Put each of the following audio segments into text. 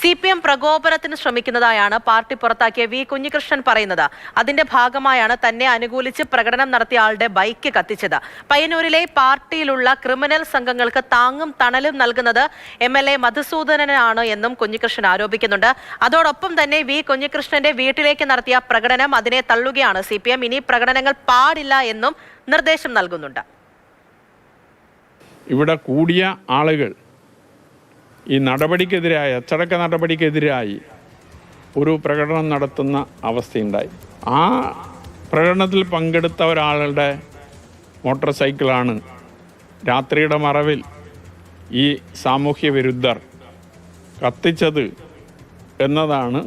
CPM പ്രകോപനത്തിന് ശ്രമിക്കുന്നതായാണ് party പുറത്താക്കിയ V Kunhikrishnan പറയുന്നത്. അതിന്റെ ഭാഗമായാണ് തന്നെ അനുകൂലിച്ച് പ്രകടനം നടത്തിയ ആളുടെ ബൈക്ക് കത്തിച്ചത്. പയ്യന്നൂരിലെ പാർട്ടിയിലുള്ള ക്രിമിനൽ സംഘങ്ങൾക്ക് താങ്ങും തണലും നൽകുന്നത് MLA മധുസൂദനനാണ് എന്നും കുഞ്ഞികൃഷ്ണൻ ആരോപിക്കുന്നുണ്ട്. അതോടൊപ്പം തന്നെ വി കുഞ്ഞികൃഷ്ണന്റെ വീട്ടിലേക്ക് നടത്തിയ പ്രകടനം അതിനെ തള്ളുകയാണ് CPM. ഇനി പ്രകടനങ്ങൾ പാടില്ല എന്നും നിർദ്ദേശം നൽകുന്നുണ്ട്. ഇവിടെ കൂടിയ ആളുകൾ ഈ നടപടിക്കെതിരായി അച്ചടക്ക നടപടിക്കെതിരായി ഒരു പ്രകടനം നടത്തുന്ന അവസ്ഥയുണ്ടായി. ആ പ്രകടനത്തിൽ പങ്കെടുത്ത ഒരാളുടെ മോട്ടോർ സൈക്കിളാണ് രാത്രിയുടെ മറവിൽ ഈ സാമൂഹ്യ വിരുദ്ധർ കത്തിച്ചത് എന്നതാണ്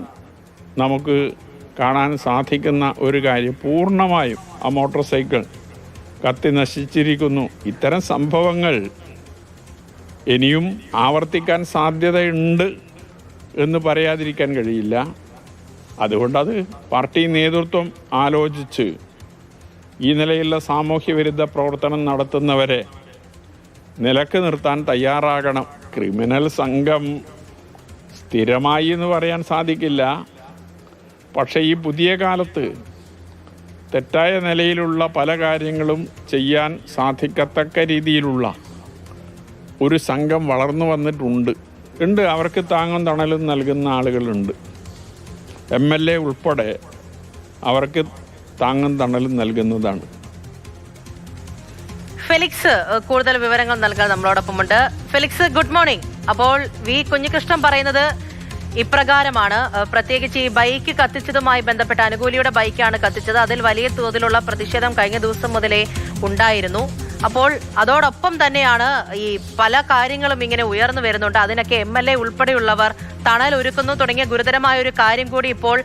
നമുക്ക് കാണാൻ സാധിക്കുന്ന ഒരു കാര്യം. പൂർണ്ണമായും ആ മോട്ടോർ സൈക്കിൾ കത്തി നശിച്ചിരിക്കുന്നു. ഇത്തരം സംഭവങ്ങൾ ഇനിയും ആവർത്തിക്കാൻ സാധ്യതയുണ്ട് എന്ന് പറയാതിരിക്കാൻ കഴിയില്ല. അതുകൊണ്ടത് പാർട്ടി നേതൃത്വം ആലോചിച്ച് ഈ നിലയിലുള്ള സാമൂഹ്യ വിരുദ്ധ പ്രവർത്തനം നടത്തുന്നവരെ നിലക്ക് നിർത്താൻ തയ്യാറാകണം. ക്രിമിനൽ സംഘം സ്ഥിരമായി എന്ന് പറയാൻ സാധിക്കില്ല. പക്ഷേ ഈ പുതിയ കാലത്ത് തെറ്റായ നിലയിലുള്ള പല കാര്യങ്ങളും ചെയ്യാൻ സാധിക്കത്തക്ക രീതിയിലുള്ള ഒരു സംഘം വളർന്നു വന്നിട്ടുണ്ട്. അവർക്ക് താങ്ങും തണലും നൽകുന്ന ആളുകളുണ്ട്. MLA ഉൾപ്പെടെ അവർക്ക് താങ്ങും തണലും നൽകുന്നതാണ്. ഫെലിക്സ് കൂടുതൽ വിവരങ്ങൾ നൽകാൻ നമ്മളോടൊപ്പമുണ്ട്. Felix, good morning. അപ്പോൾ വി കുഞ്ഞികൃഷ്ണൻ പറയുന്നത് ഇപ്രകാരമാണ്. പ്രത്യേകിച്ച് ഈ ബൈക്ക് കത്തിച്ചതുമായി ബന്ധപ്പെട്ട അനുകൂലിയുടെ ബൈക്കാണ് കത്തിച്ചത്. അതിൽ വലിയ തോതിലുള്ള പ്രതിഷേധം കഴിഞ്ഞ ദിവസം മുതലേ ഉണ്ടായിരുന്നു. അപ്പോൾ അതോടൊപ്പം തന്നെയാണ് ഈ പല കാര്യങ്ങളും ഇങ്ങനെ ഉയർന്നു വരുന്നുണ്ട്. അതിനൊക്കെ MLA ഉൾപ്പെടെയുള്ളവർ തണൽ ഒരുക്കുന്നു തുടങ്ങിയ ഗുരുതരമായ ഒരു കാര്യം കൂടി ഇപ്പോൾ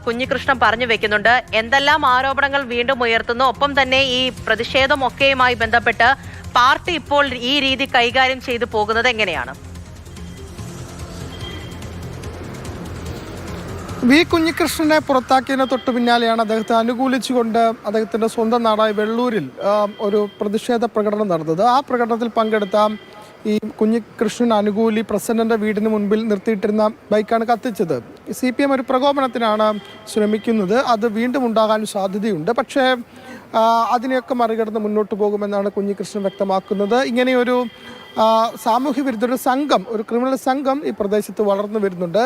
കുഞ്ഞികൃഷ്ണൻ പറഞ്ഞു വെക്കുന്നുണ്ട്. എന്തെല്ലാം ആരോപണങ്ങൾ വീണ്ടും ഉയർത്തുന്നു. ഒപ്പം തന്നെ ഈ പ്രതിഷേധമൊക്കെയുമായി ബന്ധപ്പെട്ട് പാർട്ടി ഇപ്പോൾ ഈ രീതി കൈകാര്യം ചെയ്തു പോകുന്നത് എങ്ങനെയാണ്? വി കുഞ്ഞികൃഷ്ണനെ പുറത്താക്കിയതിന് തൊട്ട് പിന്നാലെയാണ് അദ്ദേഹത്തെ അനുകൂലിച്ചുകൊണ്ട് അദ്ദേഹത്തിൻ്റെ സ്വന്തം നാടായ വെള്ളൂരിൽ ഒരു പ്രതിഷേധ പ്രകടനം നടന്നത്. ആ പ്രകടനത്തിൽ പങ്കെടുത്ത ഈ കുഞ്ഞികൃഷ്ണൻ അനുകൂലി പ്രസിഡന്റിന്റെ വീടിന് മുൻപിൽ നിർത്തിയിട്ടിരുന്ന ബൈക്കാണ് കത്തിച്ചത്. CPM ഒരു പ്രകോപനത്തിനാണ് ശ്രമിക്കുന്നത്. അത് വീണ്ടും ഉണ്ടാകാൻ സാധ്യതയുണ്ട്. പക്ഷേ അതിനെയൊക്കെ മറികടന്ന് മുന്നോട്ട് പോകുമെന്നാണ് കുഞ്ഞികൃഷ്ണൻ വ്യക്തമാക്കുന്നത്. ഇങ്ങനെയൊരു സാമൂഹ്യ വിരുദ്ധ സംഘം, ഒരു ക്രിമിനൽ സംഘം ഈ പ്രദേശത്ത് വളർന്നു വരുന്നുണ്ട്.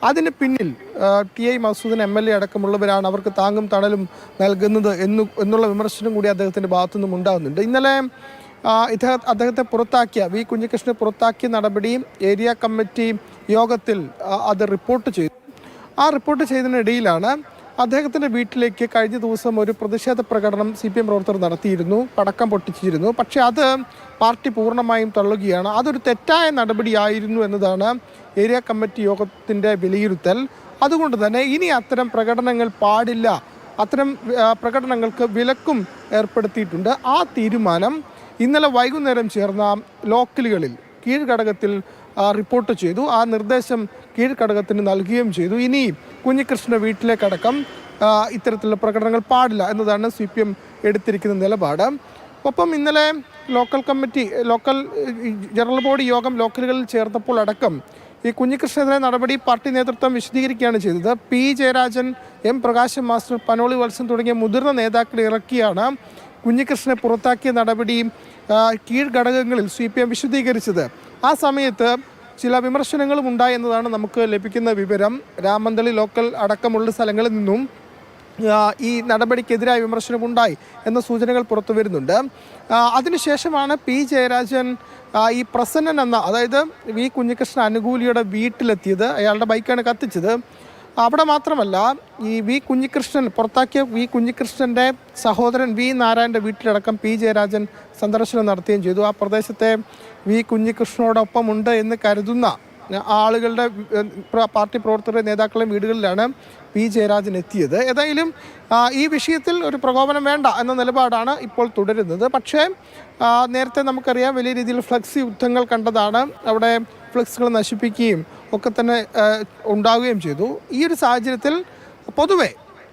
അതിന് പിന്നിൽ TI മധുസൂദൻ MLA അടക്കമുള്ളവരാണ് അവർക്ക് താങ്ങും തണലും നൽകുന്നത് എന്നുള്ള വിമർശനം കൂടി അദ്ദേഹത്തിൻ്റെ ഭാഗത്തുനിന്നും ഉണ്ടാകുന്നുണ്ട്. ഇന്നലെ അദ്ദേഹത്തെ പുറത്താക്കിയ വി കുഞ്ഞികൃഷ്ണനെ പുറത്താക്കിയ നടപടി ഏരിയ കമ്മിറ്റി യോഗത്തിൽ അത് റിപ്പോർട്ട് ചെയ്തു. ആ റിപ്പോർട്ട് ചെയ്തതിനിടയിലാണ് അദ്ദേഹത്തിൻ്റെ വീട്ടിലേക്ക് കഴിഞ്ഞ ദിവസം ഒരു പ്രതിഷേധ പ്രകടനം CPM പ്രവർത്തകർ നടത്തിയിരുന്നു. പടക്കം പൊട്ടിച്ചിരുന്നു. പക്ഷേ അത് പാർട്ടി പൂർണ്ണമായും തള്ളുകയാണ്. അതൊരു തെറ്റായ നടപടിയായിരുന്നു എന്നതാണ് ഏരിയ കമ്മിറ്റി യോഗത്തിൻ്റെ വിലയിരുത്തൽ. അതുകൊണ്ട് തന്നെ ഇനി അത്തരം പ്രകടനങ്ങൾ പാടില്ല, അത്തരം പ്രകടനങ്ങൾക്ക് വിലക്കും ഏർപ്പെടുത്തിയിട്ടുണ്ട്. ആ തീരുമാനം ഇന്നലെ വൈകുന്നേരം ചേർന്ന ലോക്കലുകളിൽ കീഴ്ഘടകത്തിൽ റിപ്പോർട്ട് ചെയ്തു. ആ നിർദ്ദേശം കീഴ്ഘടകത്തിന് നൽകുകയും ചെയ്തു. ഇനി കുഞ്ഞികൃഷ്ണൻ്റെ വീട്ടിലേക്കടക്കം ഇത്തരത്തിലുള്ള പ്രകടനങ്ങൾ പാടില്ല എന്നതാണ് CPM എടുത്തിരിക്കുന്ന നിലപാട്. ഒപ്പം ഇന്നലെ ലോക്കൽ ജനറൽ ബോഡി യോഗം ലോക്കലുകളിൽ ചേർത്തപ്പോൾ അടക്കം ഈ കുഞ്ഞികൃഷ്ണനെതിരെ നടപടി പാർട്ടി നേതൃത്വം വിശദീകരിക്കുകയാണ് ചെയ്തത്. P Jayarajan, M Prakashan master, Panoli Valsan തുടങ്ങിയ മുതിർന്ന നേതാക്കളെ ഇറക്കിയാണ് കുഞ്ഞികൃഷ്ണനെ പുറത്താക്കിയ നടപടി കീഴ്ഘടകങ്ങളിൽ CPM വിശദീകരിച്ചത്. ആ സമയത്ത് ചില വിമർശനങ്ങളും ഉണ്ടായി എന്നതാണ് നമുക്ക് ലഭിക്കുന്ന വിവരം. രാമന്തളി ലോക്കൽ അടക്കമുള്ള സ്ഥലങ്ങളിൽ നിന്നും ഈ നടപടിക്കെതിരായ വിമർശനമുണ്ടായി എന്ന സൂചനകൾ പുറത്തു വരുന്നുണ്ട്. അതിനുശേഷമാണ് P ജയരാജൻ ഈ പ്രസന്നൻ എന്ന, അതായത് വി കുഞ്ഞികൃഷ്ണൻ അനുകൂലിയുടെ വീട്ടിലെത്തിയത്. അയാളുടെ ബൈക്കാണ് കത്തിച്ചത്. അവിടെ മാത്രമല്ല, ഈ വി കുഞ്ഞികൃഷ്ണൻ പുറത്താക്കിയ വി കുഞ്ഞികൃഷ്ണൻ്റെ സഹോദരൻ വി നാരായണൻ്റെ വീട്ടിലടക്കം P ജയരാജൻ സന്ദർശനം നടത്തുകയും ചെയ്തു. ആ പ്രദേശത്തെ വി കുഞ്ഞികൃഷ്ണനോടൊപ്പം ഉണ്ട് എന്ന് കരുതുന്ന ആളുകളുടെ പാർട്ടി പ്രവർത്തകരുടെ നേതാക്കളുടെ വീടുകളിലാണ് P ജയരാജൻ എത്തിയത്. ഏതായാലും ഈ വിഷയത്തിൽ ഒരു പ്രകോപനം വേണ്ട എന്ന നിലപാടാണ് ഇപ്പോൾ തുടരുന്നത്. പക്ഷേ നേരത്തെ നമുക്കറിയാം വലിയ രീതിയിൽ ഫ്ലക്സ് യുദ്ധങ്ങൾ കണ്ടതാണ്. അവിടെ ഫ്ലക്സുകൾ നശിപ്പിക്കുകയും ഒക്കെ തന്നെ ഉണ്ടാവുകയും ചെയ്തു. ഈ ഒരു സാഹചര്യത്തിൽ പൊതുവെ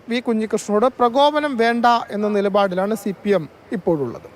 വി കുഞ്ഞികൃഷ്ണനോട് പ്രകോപനം വേണ്ട എന്ന നിലപാടിലാണ് CPM ഇപ്പോഴുള്ളത്.